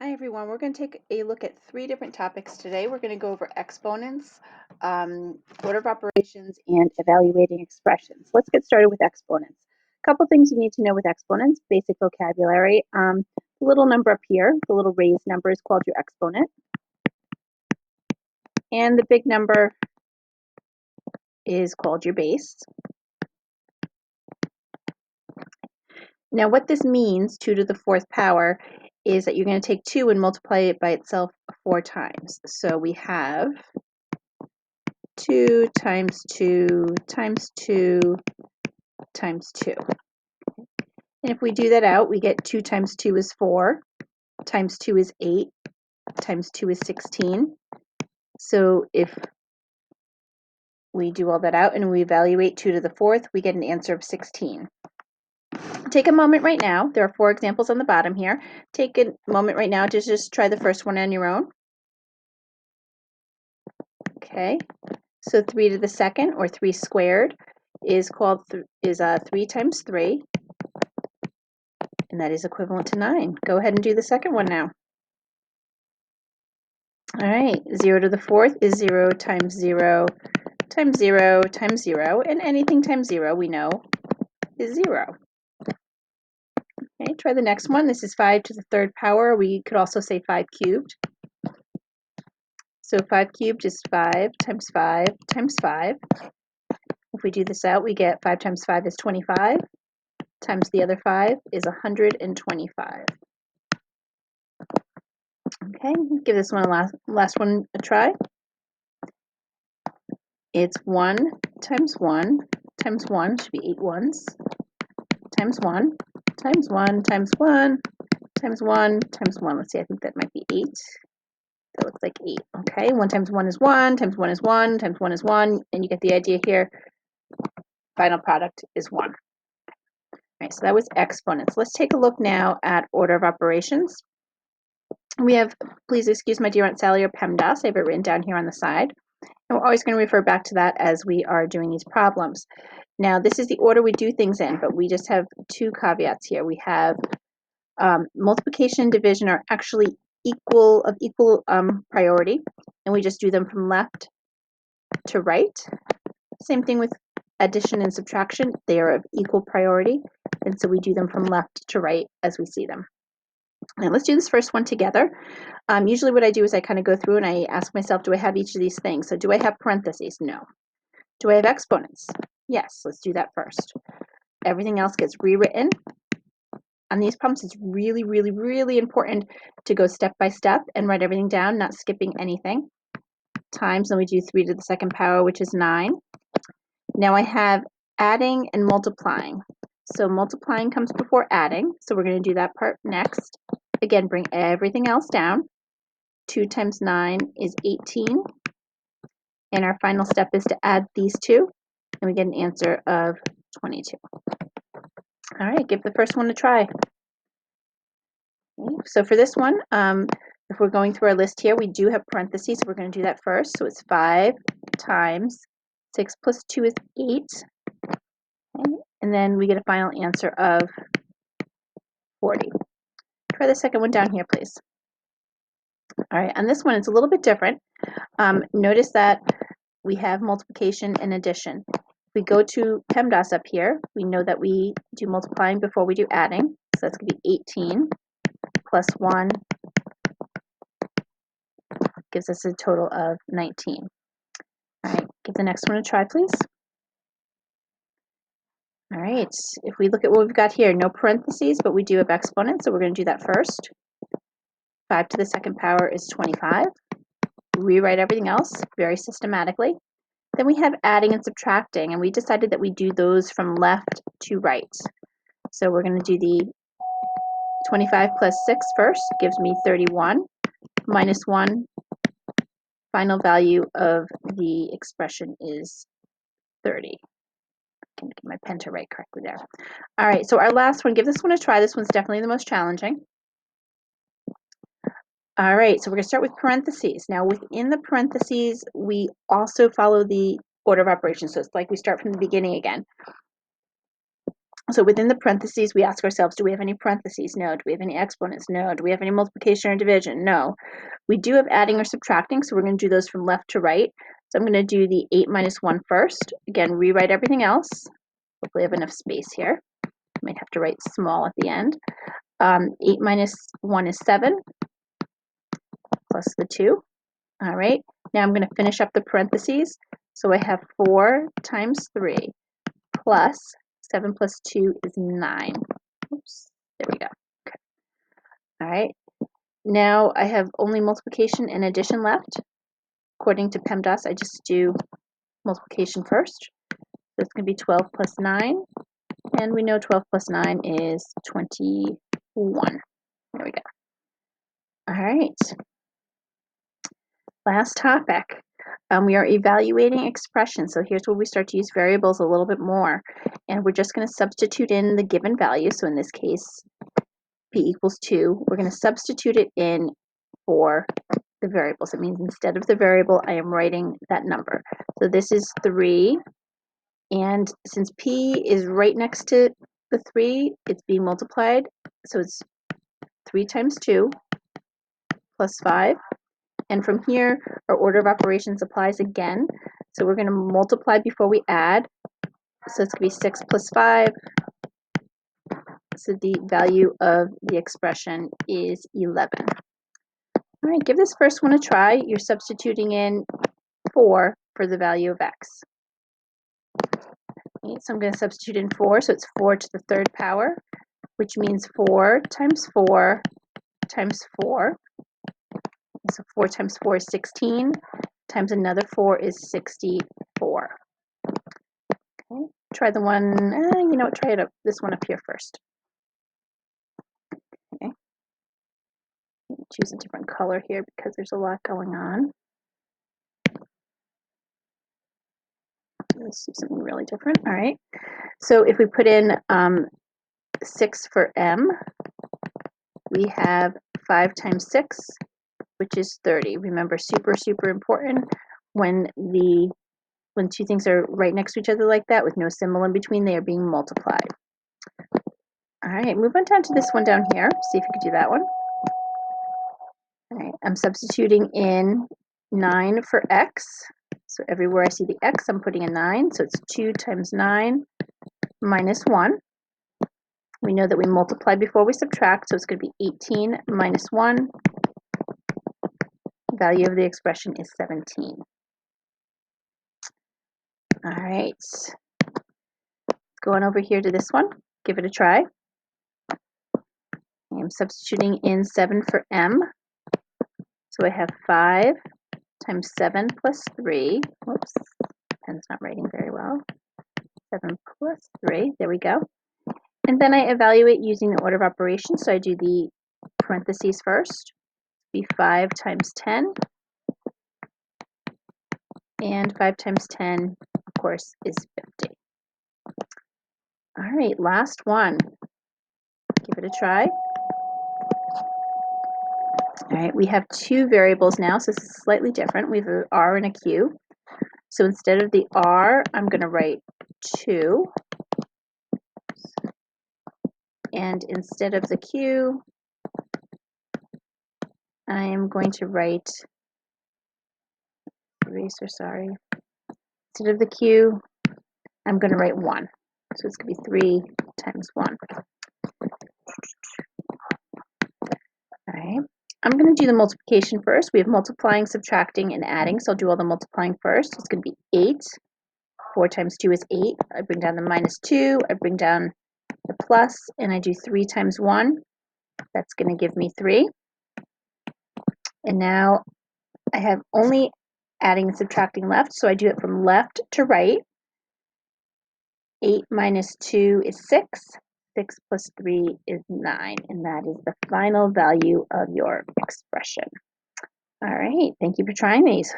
Hi everyone, we're going to take a look at three different topics today. We're going to go over exponents, order of operations, and evaluating expressions. Let's get started with exponents. A couple things you need to know with exponents, basic vocabulary. The little number up here, the little raised number is called your exponent, and the big number is called your base. Now what this means, 2 to the 4th power, is that you're going to take 2 and multiply it by itself 4 times. So we have 2 times 2 times 2 times 2. And if we do that out, we get 2 times 2 is 4, times 2 is 8, times 2 is 16. So if we do all that out and we evaluate 2 to the 4th, we get an answer of 16. Take a moment right now. There are 4 examples on the bottom here. Take a moment right now to just try the first one on your own. Okay, so 3 to the 2nd, or 3 squared, is 3 times 3, and that is equivalent to 9. Go ahead and do the second one now. All right, 0 to the 4th is 0 times 0 times 0 times 0, and anything times 0 we know is 0. Okay, try the next one. This is 5 to the 3rd power. We could also say 5 cubed. So 5 cubed is 5 times 5 times 5. If we do this out, we get 5 times 5 is 25, times the other 5 is 125. Okay, give this one a last one a try. It's 1 times 1 times 1, should be 8 ones, times 1 times 1 times 1 times 1 times 1. Let's see, I think that might be 8. That looks like 8. Okay, 1 times 1 is 1, times 1 is 1, times 1 is 1, and you get the idea here. Final product is 1. All right, so that was exponents. Let's take a look now at order of operations. We have, please excuse my dear Aunt Sally, or PEMDAS. I have it written down here on the side. And we're always going to refer back to that as we are doing these problems. Now, this is the order we do things in, but we just have 2 caveats here. We have multiplication and division are actually equal priority, and we just do them from left to right. Same thing with addition and subtraction. They are of equal priority, and so we do them from left to right as we see them. Now let's do this first one together. Usually what I do is I kind of go through and I ask myself, do I have each of these things? So do I have parentheses? No. Do I have exponents? Yes, let's do that first. Everything else gets rewritten. On these problems, it's really, really, really important to go step by step and write everything down, not skipping anything. Times, then we do 3 to the 2nd power, which is 9. Now I have adding and multiplying. So multiplying comes before adding, so we're going to do that part next. Again, bring everything else down. 2 times 9 is 18. And our final step is to add these two, and we get an answer of 22. All right, give the first one a try. Okay, so for this one, if we're going through our list here, we do have parentheses, so we're going to do that first. So it's 5 times 6 plus 2 is 8. Okay, and then we get a final answer of 40. Try the second one down here, please. All right, on this one, it's a little bit different. Notice that we have multiplication and addition. If we go to PEMDAS up here, we know that we do multiplying before we do adding. So that's going to be 18 plus 1 gives us a total of 19. All right, give the next one a try, please. All right, if we look at what we've got here, no parentheses, but we do have exponents, so we're going to do that first. 5 to the 2nd power is 25. Rewrite everything else very systematically. Then we have adding and subtracting, and we decided that we do those from left to right. So we're going to do the 25 plus 6 first, gives me 31, minus 1. Final value of the expression is 30. I can get my pen to write correctly there. All right, so our last one, give this one a try. This one's definitely the most challenging. All right, so we're going to start with parentheses. Now, within the parentheses, we also follow the order of operations. So it's like we start from the beginning again. So within the parentheses, we ask ourselves, do we have any parentheses? No. Do we have any exponents? No. Do we have any multiplication or division? No. We do have adding or subtracting, so we're going to do those from left to right. So I'm going to do the 8 minus 1 first. Again, rewrite everything else. Hopefully I have enough space here. Might have to write small at the end. 8 minus 1 is 7, plus the 2. All right, now I'm going to finish up the parentheses. So I have 4 times 3 plus 7 plus 2 is 9. Oops, there we go. Okay. All right, now I have only multiplication and addition left. According to PEMDAS, I just do multiplication first. So it's going to be 12 plus 9, and we know 12 plus 9 is 21. There we go. All right. Last topic. We are evaluating expressions. So here's where we start to use variables a little bit more. And we're just going to substitute in the given value. So in this case, p equals 2. We're going to substitute it in for the variables. It means instead of the variable, I am writing that number. So this is 3. And since p is right next to the 3, it's being multiplied. So it's 3 times 2 plus 5. And from here, our order of operations applies again. So we're going to multiply before we add. So it's going to be 6 plus 5. So the value of the expression is 11. All right, give this first one a try. You're substituting in 4 for the value of x. Okay, so I'm going to substitute in 4. So it's 4 to the 3rd power, which means 4 times 4 times 4. So 4 times 4 is 16, times another 4 is 64. Okay. Try the one, try it up, this one up here first. Okay. Choose a different color here because there's a lot going on. Let's do something really different. All right. So if we put in 6 for m, we have 5 times 6, which is 30. Remember, super, super important when two things are right next to each other like that with no symbol in between, they are being multiplied. All right, move on down to this one down here. See if you could do that one. All right, I'm substituting in 9 for x. So everywhere I see the x, I'm putting a 9. So it's 2 times 9 minus 1. We know that we multiply before we subtract, so it's going to be 18 minus 1. Value of the expression is 17. All right, go on over here to this one. Give it a try. I'm substituting in 7 for m. So I have 5 times 7 plus 3. Whoops, pen's not writing very well. 7 plus 3, there we go. And then I evaluate using the order of operations. So I do the parentheses first. Be 5 times 10. And 5 times 10, of course, is 50. All right, last one. Give it a try. All right, we have 2 variables now, so this is slightly different. We have an R and a Q. So instead of the R, I'm going to write 2. And instead of the Q, I am going to write, eraser, sorry. Instead of the Q, I'm going to write 1. So it's going to be 3 times 1. All right. I'm going to do the multiplication first. We have multiplying, subtracting, and adding. So I'll do all the multiplying first. It's going to be 8. 4 times 2 is 8. I bring down the minus 2. I bring down the plus, and I do 3 times 1. That's going to give me 3. And now I have only adding and subtracting left, so I do it from left to right. 8 minus 2 is 6. 6 plus 3 is 9, and that is the final value of your expression. All right, thank you for trying these.